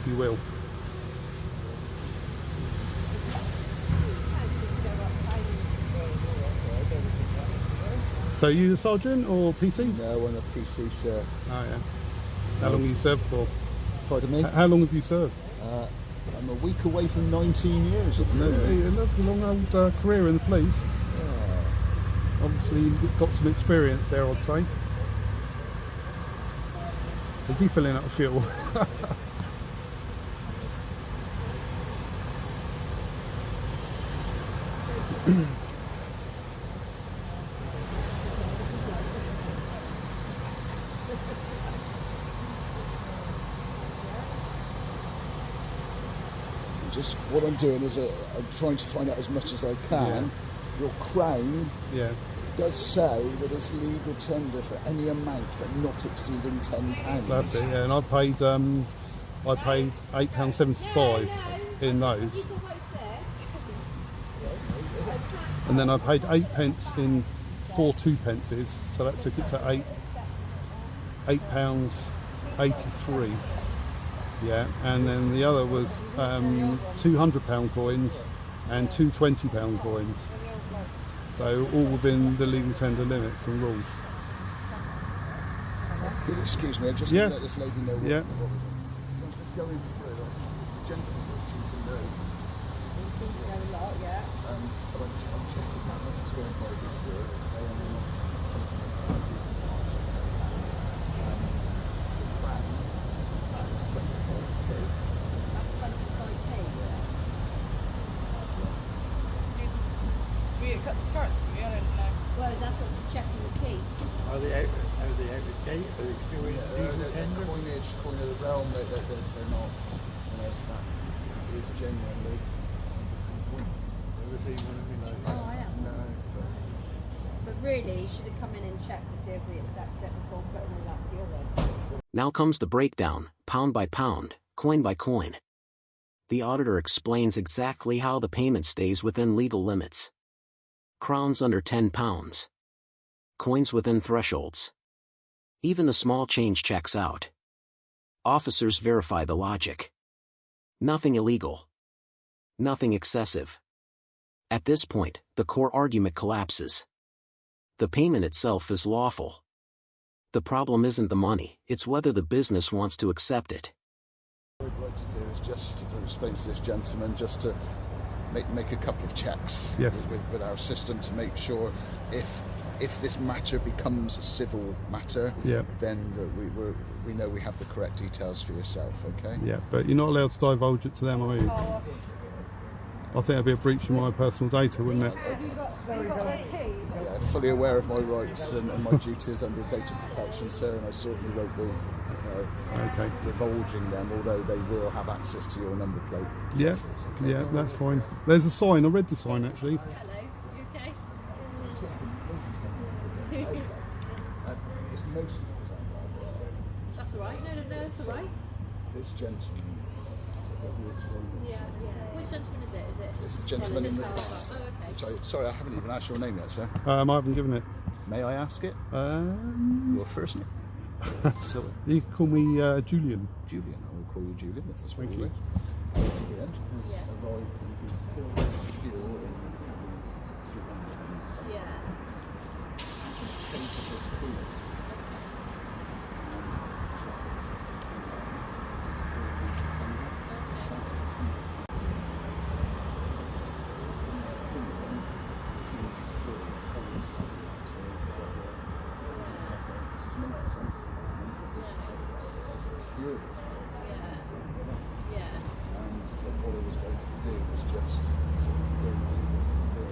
if you will. So are you the sergeant or PC? No, I'm a PC, sir. Oh yeah. How long have you served for? Pardon me? How long have you served? I'm a week away from 19 years at the moment. Yeah, that's a long old career in the police. Yeah. Obviously you've got some experience there, I'd say. Is he filling up the fuel? Just what I'm doing is I'm trying to find out as much as I can. Yeah. Your Crown Yeah. does say that it's legal tender for any amount but not exceeding £10. That's it, yeah. And I paid £8.75 in those. And then I paid 8p in 4 2p, so that took it to £8.83. Yeah, and then the other was £200 coins and two £20 coins. So all within the legal tender limits and rules. Could you excuse me, I just Yeah. let this lady know what, Yeah. what we're doing. So I'm just going through. The gentleman does seem to know. He seems to know a lot, yeah. But I'm checking that. I'm just going quite a bit through it. Well, that's what you're checking the key. Are they out of date? Are they still in legal tender? Coin of the realm, they're not. You know, that is genuinely. Never seen one of me like Oh, that. I am. No, But really, you should have come in and checked to see if we accept it before putting all that fuel in. Now comes the breakdown, pound by pound, coin by coin. The auditor explains exactly how the payment stays within legal limits. Crowns under £10. Coins within thresholds. Even the small change checks out. Officers verify the logic. Nothing illegal. Nothing excessive. At this point, the core argument collapses. The payment itself is lawful. The problem isn't the money, it's whether the business wants to accept it. what I'd like to do is just explain to this gentleman just to make a couple of checks Yes. with our system to make sure if this matter becomes a civil matter, Yeah. then that we know we have the correct details for yourself, okay? Yeah, but you're not allowed to divulge it to them, are you? I think that'd be a breach of my personal data, wouldn't it? Have you got the key? Yeah, I'm fully aware of my rights and my duties under data protection, sir, and I certainly won't be Okay. divulging them, although they will have access to your number plate. Yeah, yeah, that's fine. There's a sign, I read the sign actually. Hello, you okay? It's most That's all right. No, it's all right. this gentleman. Yeah. Which gentleman is it? Is it? It's the gentleman in the. Oh, okay. Sorry, I haven't even asked your name yet, sir. I haven't given it. May I ask it? Your first name? So, You can call me Julian. Julian. I will call you Julian if that's what Thank you you. wish. Julian has arrived and he's filled fuel in Yeah. Yeah. And what I was going to do was just sort of go and see what the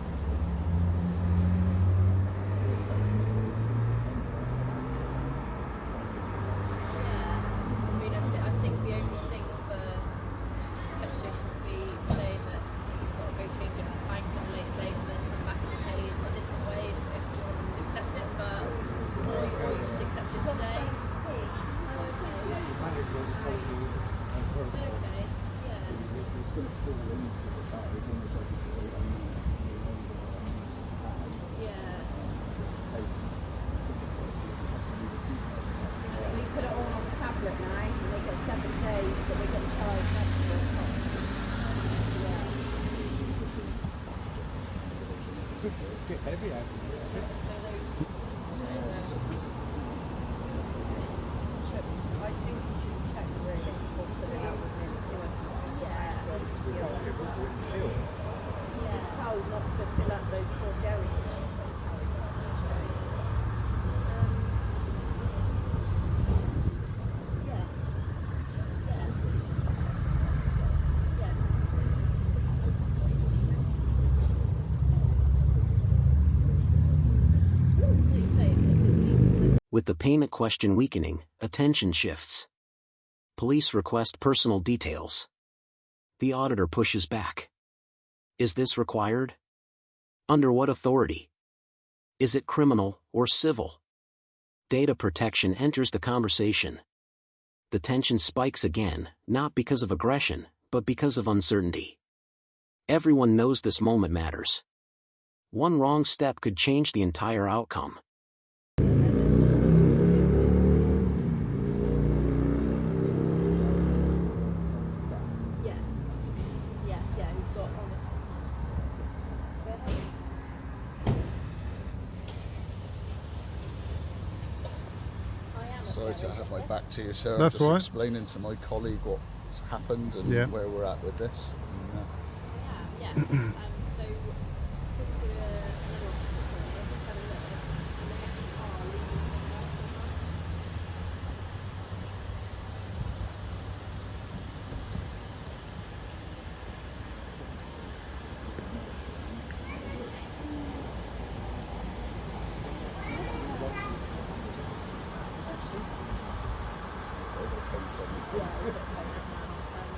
Could be a bit heavy out of it. I think you should check really before filling out with me. Yeah. Told not to fill up those poor Jerry. With the payment question weakening, attention shifts. Police request personal details. The auditor pushes back. Is this required? Under what authority? Is it criminal or civil? Data protection enters the conversation. The tension spikes again, not because of aggression, but because of uncertainty. Everyone knows this moment matters. One wrong step could change the entire outcome. Sorry to have my back to you, sir. That's I'm just all right. explaining to my colleague what's happened and Yeah. where we're at with this. Yeah. So, talking to another officer, I just had a look, and they actually are leaving the house.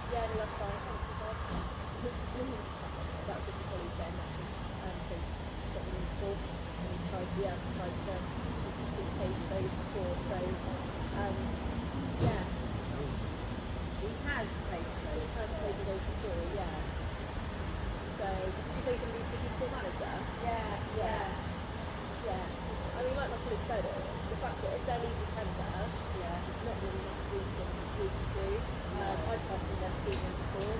Yeah, no, that's fine. That was just a colleague saying that. So, got them in school, and he's tried to dictate those before. So, yeah. He has paid those. He has paid those before, yeah. So, did you say somebody's the school manager? Yeah. I mean, like my colleague said, the fact that if they're leaving tender, it's not really much we can do. I've personally never seen them before.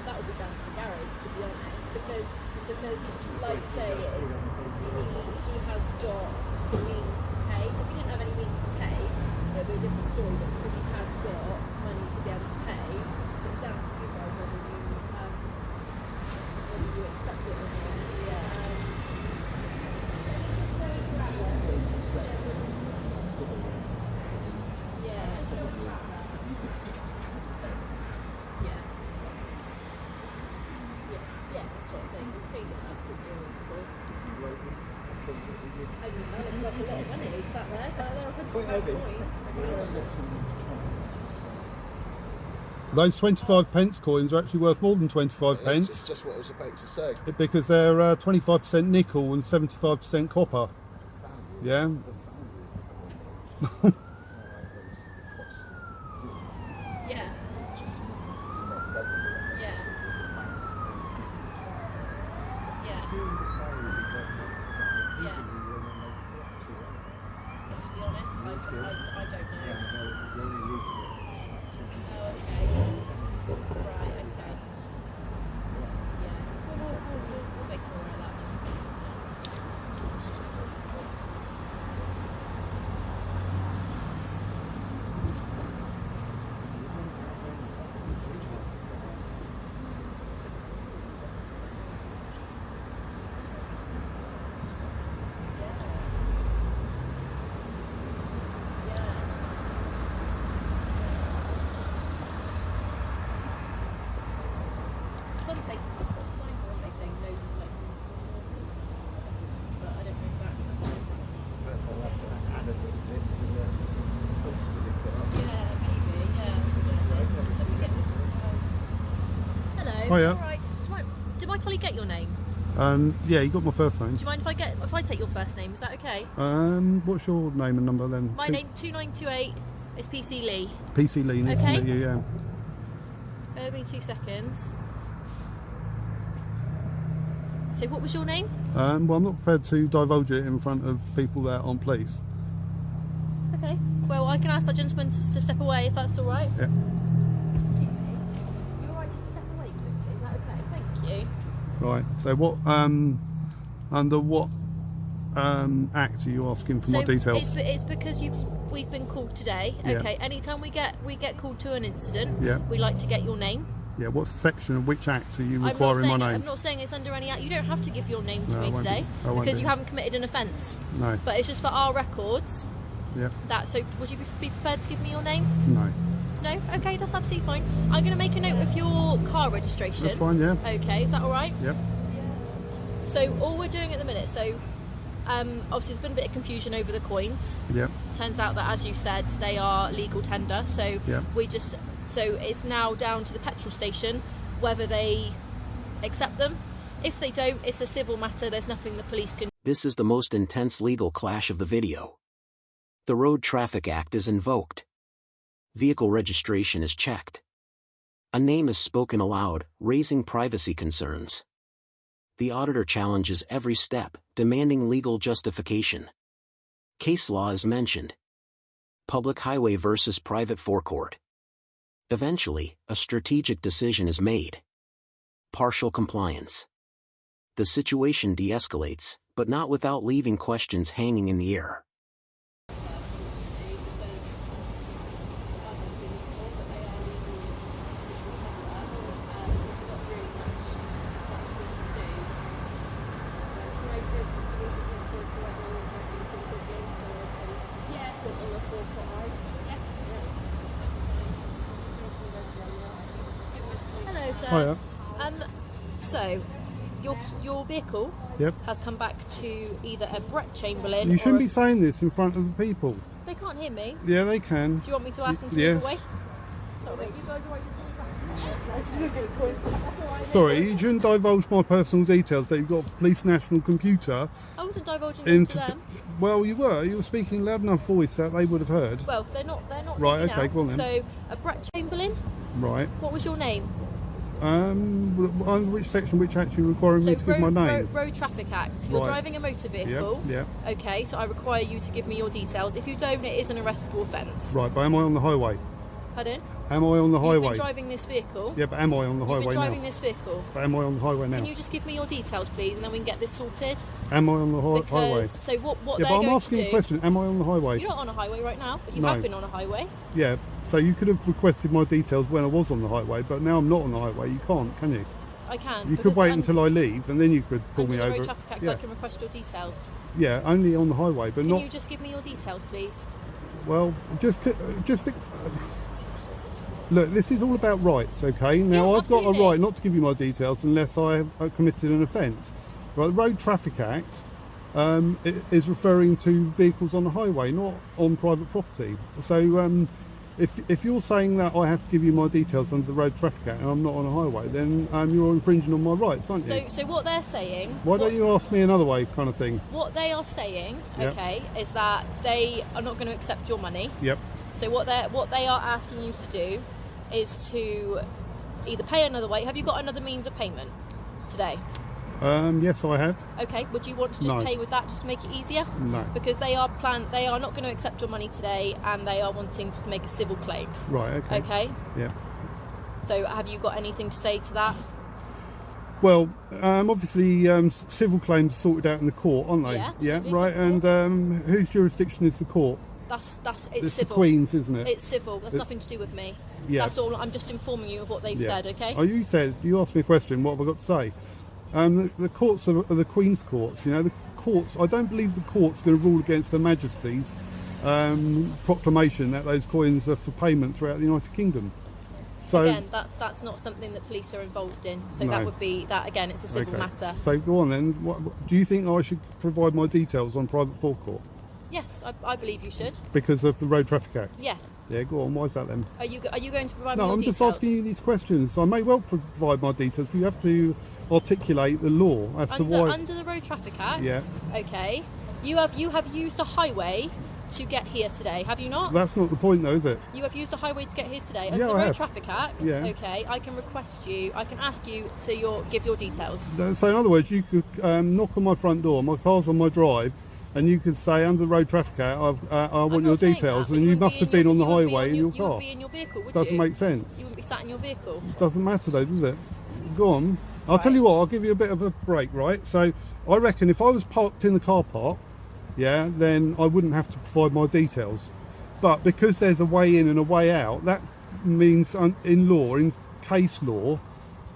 That would be down to the garage, to be honest, because like say, he has got the means to pay. If he didn't have any means to pay, it would be a different story. But because he has got money to be able to pay, so it's down to you guys whether you accept it or not. Those 25 pence coins are actually worth more than 25 It's pence just what I was about to say. because they're 25% nickel and 75% copper. Yeah. Yeah. To be honest, I don't know. Oh, okay. Right, okay. Yeah. We'll make more of that next time. Some places have got signs on they saying no, like, but I don't know if that. Yeah, maybe. Yeah. Let me get this. Hello. Hiya. All right. Did my colleague get your name? Yeah, you got my first name. Do you mind if I take your first name? Is that okay? What's your name and number then? My name 2928. It's PC Lee. PC Lee. Nice to Okay. meet you, yeah. Bear with me 2 seconds. So what was your name? Well, I'm not prepared to divulge it in front of people that aren't police. Okay. Well, I can ask that gentleman to step away if that's all right. Yeah. You all right to step away? Right. So what under what act are you asking for more details? It's because we've been called today. Yeah. Okay. Anytime we get called to an incident, Yeah. we like to get your name. Yeah. What section of which act are you requiring my name? I'm not saying it's under any act. You don't have to give your name to No, me I won't today do. I won't because do. you haven't committed an offence. No. But it's just for our records. Yeah. So would you be prepared to give me your name? No. No? Okay, that's absolutely fine. I'm going to make a note of your car registration. That's fine. Yeah. Okay, is that all right? Yep. So all we're doing at the minute, obviously there's been a bit of confusion over the coins. Yep. Turns out that, as you said, they are legal tender. So Yep. so it's now down to the petrol station whether they accept them. If they don't, it's a civil matter. There's nothing the police can. This is the most intense legal clash of the video. The Road Traffic Act is invoked. Vehicle registration is checked. A name is spoken aloud, raising privacy concerns. The auditor challenges every step, demanding legal justification. Case law is mentioned. Public highway versus private forecourt. Eventually, a strategic decision is made. Partial compliance. The situation de-escalates, but not without leaving questions hanging in the air. Hello, sir. Hiya. So your vehicle Yep. has come back to either a Brett Chamberlain. You shouldn't or be saying this in front of the people. They can't hear me. Yeah, they can. Do you want me to ask them to Yes. move away? Sorry, you guys are right. Sorry, you shouldn't divulge my personal details that you've got for Police National Computer. I wasn't divulging them to Into, them. well, you were. You were speaking loud enough voice that they would have heard. Well, they're not. Right, hearing okay, now. go on then. So, a Brett Chamberlain. Right. What was your name? Which section, which act you requiring me to give my name? Road Traffic Act. You're Right. driving a motor vehicle. Yeah. Okay, so I require you to give me your details. If you don't, it is an arrestable offence. Right, but am I on the highway? Pardon? Am I on the You've highway? been driving this vehicle. Yeah, but am I on the You've highway been driving now? this vehicle. But am I on the highway now? Can you just give me your details, please, and then we can get this sorted? Am I on the highway? Because so what Yeah, they're but I'm going asking to a do. question. Am I on the highway? You're not on a highway right now, but you No. have been on a highway. Yeah, so you could have requested my details when I was on the highway, but now I'm not on the highway. You can't, can you? I can. You could because wait un- until I leave, and then you could pull under me the over. Road Traffic Act, Yeah, I can request your details. yeah, only on the highway, but Can not. you just give me your details, please? Well, look, this is all about rights, okay? Now, Yeah, I've got a absolutely. right not to give you my details unless I have committed an offence. Right, the Road Traffic Act is referring to vehicles on the highway, not on private property. So, if you're saying that I have to give you my details under the Road Traffic Act and I'm not on a highway, then you're infringing on my rights, aren't you? So what they're saying. Why don't you ask me another way, kind of thing? What they are saying, Yep. okay, is that they are not going to accept your money. Yep. So what they are asking you to do is to either pay another way. Have you got another means of payment today? Yes, I have. Okay. Would you want to just No. pay with that just to make it easier? No. Because they are not going to accept your money today, and they are wanting to make a civil claim. Right. Okay. Okay. Yeah. So have you got anything to say to that? Well, obviously, civil claims are sorted out in the court, aren't they? Yeah, Yeah. it's Right. the court. And whose jurisdiction is the court? It's It's civil. the Queen's, isn't it? It's civil. That's It's- nothing to do with me. Yeah. That's all. I'm just informing you of what they've Yeah. said. Okay. Oh, you asked me a question. What have I got to say? The courts are the Queen's courts. You know, the courts. I don't believe the court's going to rule against Her Majesty's proclamation that those coins are for payment throughout the United Kingdom. So Again, that's not something that police are involved in. So No. that would be that. Again, it's a civil okay. matter. So go on then. Do you think I should provide my details on private forecourt Yes, I believe you should. because of the Road Traffic Act? Yeah. Yeah, go on. Why is that then? Are you going to provide me No, your I'm details? just asking you these questions. I may well provide my details, but you have to articulate the law as to why. Under the Road Traffic Act. Yeah. Okay. You have used a highway to get here today, have you not? That's not the point, though, is it? You have used a highway to get here today. Under Yeah, the I Road have. Traffic Act. Yeah. Okay. I can ask you to give your details. So, in other words, you could knock on my front door. My car's on my drive. And you could say, under the Road Traffic Act, I I'm want not your saying details, that, but and you wouldn't must be have been on the you wouldn't be highway in your You car. wouldn't be in your vehicle, would Doesn't you? make sense. You wouldn't be sat in your vehicle. Doesn't matter, though, does it? Go on. I'll tell you what, I'll give you a bit of a break, right? So I reckon if I was parked in the car park, yeah, then I wouldn't have to provide my details. But because there's a way in and a way out, that means in law, in case law,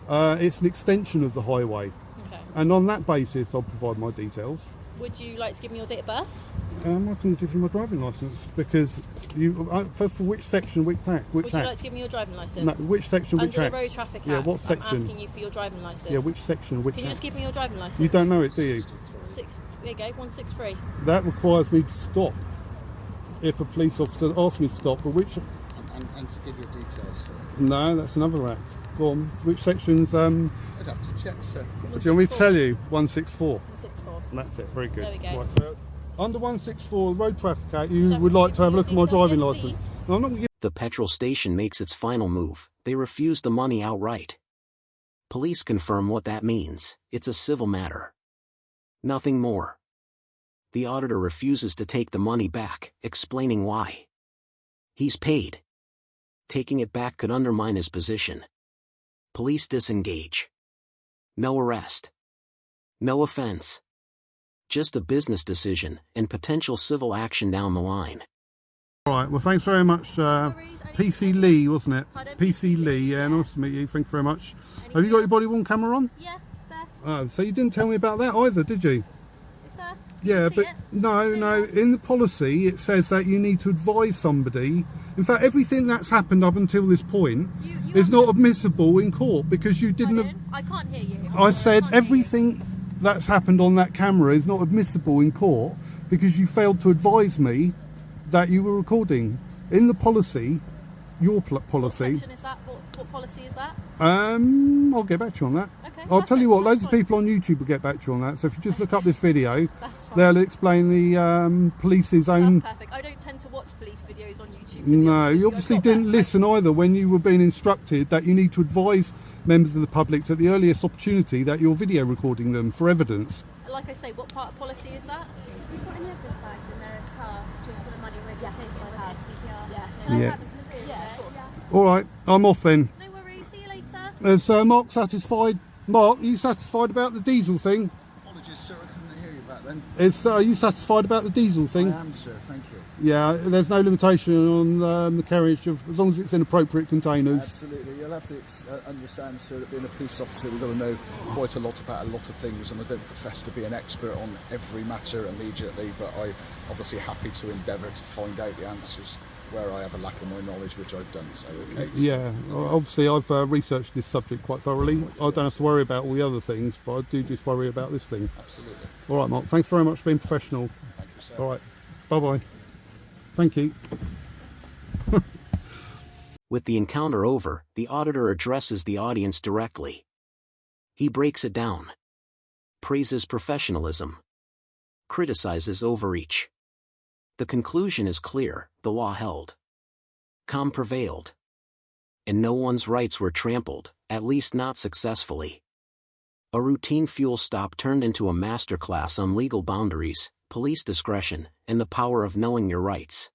it's an extension of the highway. Okay. And on that basis, I'll provide my details. Would you like to give me your date of birth? I can give you my driving licence because you. First of all, which section, which act? Would you like to give me your driving licence? No, which section, which Under act? the Road Traffic Act. Yeah, what section? I'm asking you for your driving licence. Yeah, which section, which Can you act? just give me your driving licence? You don't know it, do you? There you go, 163. That requires me to stop if a police officer asks me to stop. But which? And to give your details, sir. No, that's another act. Go on. Which sections? I'd have to check, sir. Do you want me to tell you? 164. 164. That's it. Very good. There we go. Right, so under 164, Road Traffic Act, you would like to have a look at my driving Yes, licence. please. No, I'm not going to give. The petrol station makes its final move. They refuse the money outright. Police confirm what that means. It's a civil matter. Nothing more. The auditor refuses to take the money back, explaining why. He's paid. Taking it back could undermine his position. Police disengage. No arrest. No offense. Just a business decision and potential civil action down the line. All right. Well, thanks very much, PC Lee, wasn't it? Pardon? PC Lee. Yeah, nice to meet you. Thank you very much. Have you got your body worn camera on? Yeah, there. Oh, so you didn't tell me about that either, did you? Is there? Yeah, See but it? no. In the policy, it says that you need to advise somebody. In fact, everything that's happened up until this point You is haven't- not admissible in court because you didn't. Pardon? I can't hear you. I said can't hear you. everything that's happened on that camera is not admissible in court because you failed to advise me that you were recording. In the policy, your policy. What section is that? What policy is that? I'll get back to you on that. Okay, I'll tell you what, perfect, loads of that's people on YouTube will get back to you on that. So if you just look up this video, That's fine. they'll explain the police's own. That's perfect. I don't tend to watch police videos on YouTube. No, you obviously didn't listen either when you were being instructed that you need to advise members of the public at the earliest opportunity that you're video recording them for evidence. Like I say, what part of policy is that? Have you got any evidence bags in their car just for the money we're going to take by the CPR? Yeah. Yeah, of course. All right, I'm off then. No worries. See you later. Is Mark satisfied? Mark, are you satisfied about the diesel thing? Apologies, sir, I couldn't hear you back then. Are you satisfied about the diesel thing? I am, sir, thank you. Yeah, there's no limitation on the carriage of, as long as it's in appropriate containers. Absolutely. You'll have to understand, sir, that being a police officer, we've got to know quite a lot about a lot of things, and I don't profess to be an expert on every matter immediately, but I'm obviously happy to endeavour to find out the answers where I have a lack of my knowledge, which I've done. So, okay. Yeah, obviously I've researched this subject quite thoroughly. I don't have to worry about all the other things, but I do just worry about this thing. Absolutely. All right, Mark, thanks very much for being professional. Thank you, sir. All right, bye-bye. Thank you. With the encounter over, the auditor addresses the audience directly. He breaks it down. Praises professionalism. Criticizes overreach. The conclusion is clear: the law held. Calm prevailed. And no one's rights were trampled, at least not successfully. A routine fuel stop turned into a masterclass on legal boundaries, police discretion, and the power of knowing your rights.